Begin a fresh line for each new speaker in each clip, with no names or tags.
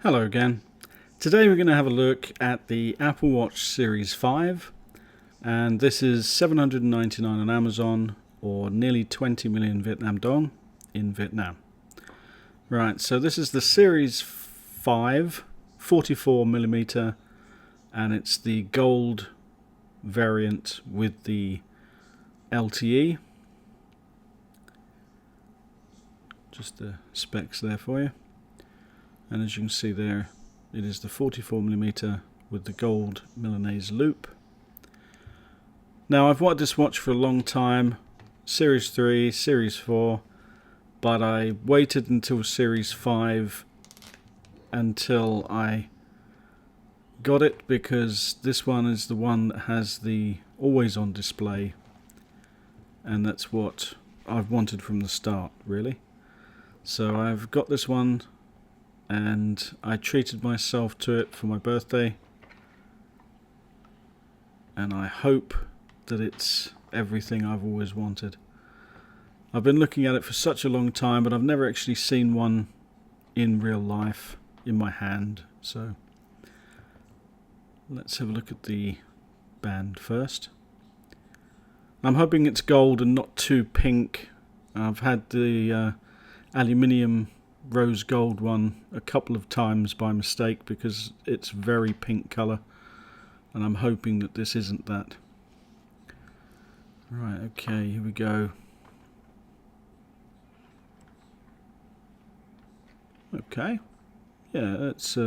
Hello again. Today we're going to have a look at the Apple Watch Series 5, and this is $799 on Amazon, or nearly 20 million Vietnam dong in Vietnam. Right, so this is the Series 5, 44mm, and it's the gold variant with the LTE. Just the specs there for you. And as you can see there, it is the 44mm with the gold Milanese loop. Now, I've wanted this watch for a long time, Series 3, Series 4, but I waited until Series 5 until I got it, because this one is the one that has the always on display, and that's what I've wanted from the start, really. So I've got this one, and I treated myself to it for my birthday, and I hope that it's everything I've always wanted. I've been looking at it for such a long time, but I've never actually seen one in real life in my hand. So let's have a look at the band first. I'm hoping it's gold and not too pink. I've had the aluminium rose gold one a couple of times by mistake, because it's very pink colour, and I'm hoping that this isn't that. Right, okay, here we go. Okay, yeah, it's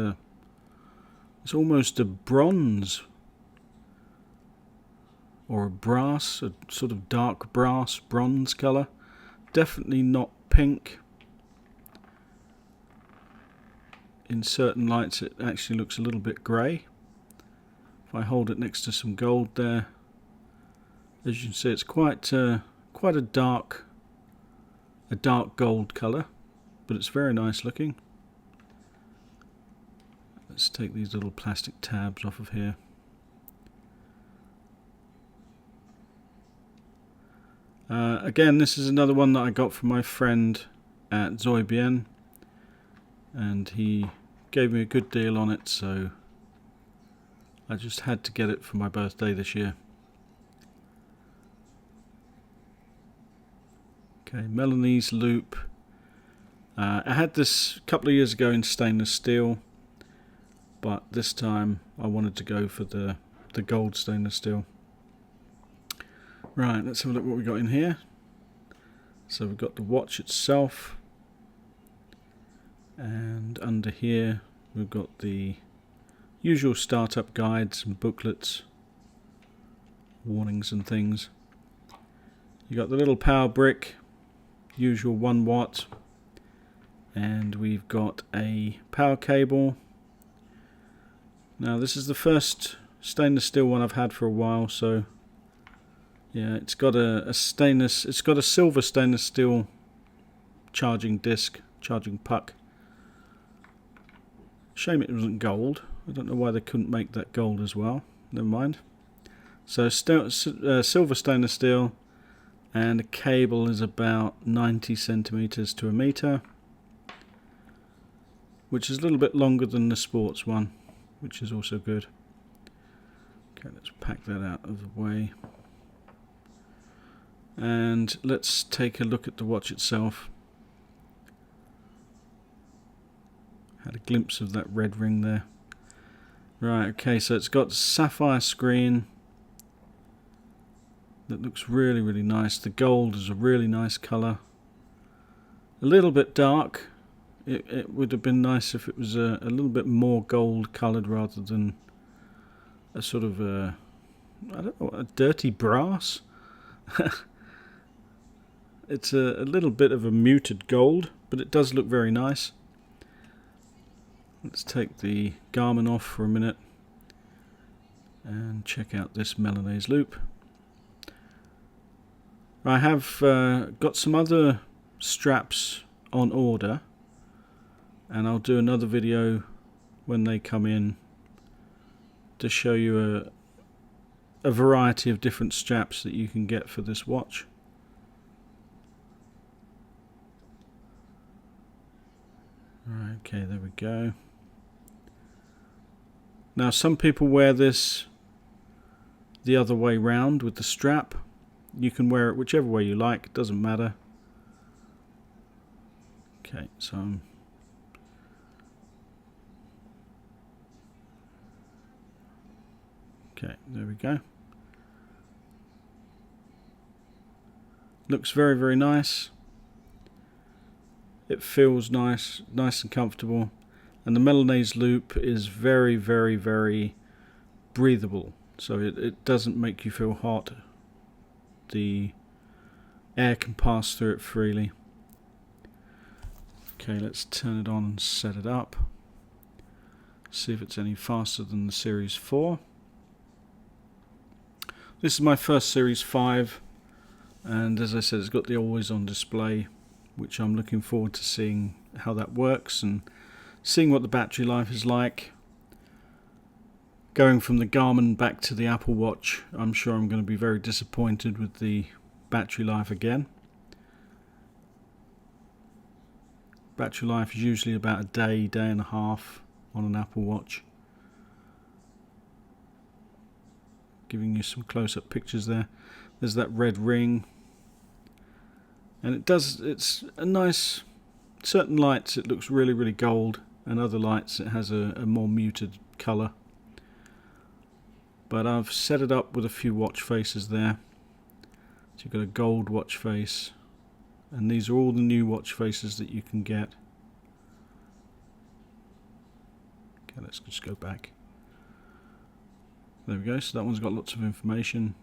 almost a bronze or a brass, a sort of dark brass bronze colour. Definitely not pink. In certain lights it actually looks a little bit grey. If I hold it next to some gold there, as you can see, it's quite a dark gold colour, but it's very nice looking. Let's take these little plastic tabs off of here. Again, this is another one that I got from my friend at Zoibien, and he gave me a good deal on it, so I just had to get it for my birthday this year. Okay, Milanese loop. I had this a couple of years ago in stainless steel, but this time I wanted to go for the gold stainless steel. Right, let's have a look what we got in here. So we've got the watch itself, and under here we've got the usual startup guides and booklets, warnings and things. You got the little power brick, usual 1 watt, and we've got a power cable. Now this is the first stainless steel one I've had for a while, so yeah, it's got a silver stainless steel charging disc, charging puck. Shame it wasn't gold. I don't know why they couldn't make that gold as well. Never mind. So silver stainless steel, and the cable is about 90 centimeters to a meter, which is a little bit longer than the sports one, which is also good. Okay, let's pack that out of the way. And let's take a look at the watch itself. Had a glimpse of that red ring there. Right, okay, so it's got a sapphire screen that looks really, really nice. The gold is a really nice colour. A little bit dark. It would have been nice if it was a little bit more gold coloured rather than a sort of I don't know, a dirty brass. It's a little bit of a muted gold, but it does look very nice. Let's take the Garmin off for a minute and check out this Milanese loop. I have got some other straps on order, and I'll do another video when they come in to show you a variety of different straps that you can get for this watch. Okay, there we go. Now some people wear this the other way round with the strap. You can wear it whichever way you like, it doesn't matter. Okay, so okay, there we go. Looks very, very nice. It feels nice and comfortable. And the Milanese loop is very, very, very breathable. So it doesn't make you feel hot. The air can pass through it freely. Okay, let's turn it on and set it up. See if it's any faster than the Series 4. This is my first Series 5. And as I said, it's got the always on display, which I'm looking forward to seeing how that works and seeing what the battery life is like. Going from the Garmin back to the Apple Watch, I'm sure I'm going to be very disappointed with the battery life again. Battery life is usually about a day, day and a half on an Apple Watch. Giving you some close-up pictures there. There's that red ring. And it's a nice, certain lights it looks really, really gold, and other lights it has a more muted colour. But I've set it up with a few watch faces there. So you've got a gold watch face, and these are all the new watch faces that you can get. Okay, let's just go back. There we go, so that one's got lots of information.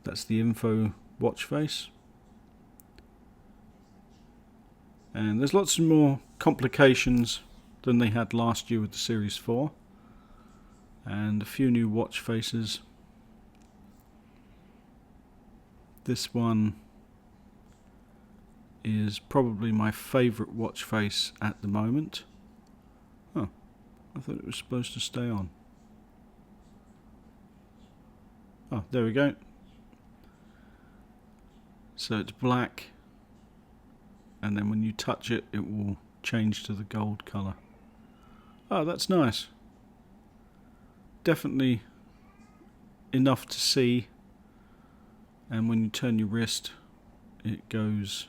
That's the info watch face. And there's lots more complications than they had last year with the Series 4. And a few new watch faces. This one is probably my favourite watch face at the moment. Oh, I thought it was supposed to stay on. Oh, there we go. So it's black, and then when you touch it, it will change to the gold colour. Oh, that's nice. Definitely enough to see, and when you turn your wrist, it goes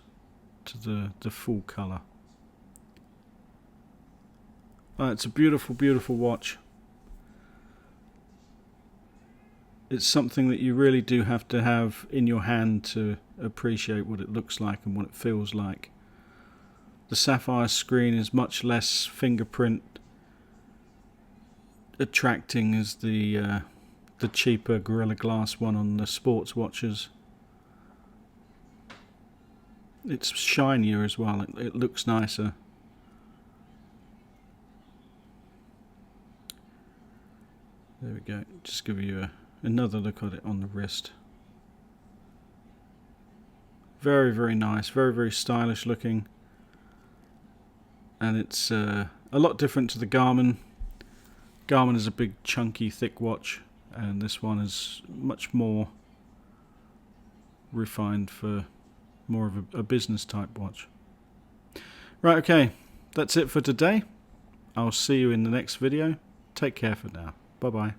to the full colour. Oh, it's a beautiful, beautiful watch. It's something that you really do have to have in your hand to appreciate what it looks like and what it feels like. The sapphire screen is much less fingerprint attracting as the cheaper Gorilla Glass one on the sports watches. It's shinier as well, it looks nicer. There we go, just give you another look at it on the wrist. Very, very nice, very, very stylish looking. And it's a lot different to the Garmin. Garmin is a big, chunky, thick watch, and this one is much more refined for more of a business type watch. Right, okay, that's it for today. I'll see you in the next video. Take care for now. Bye bye.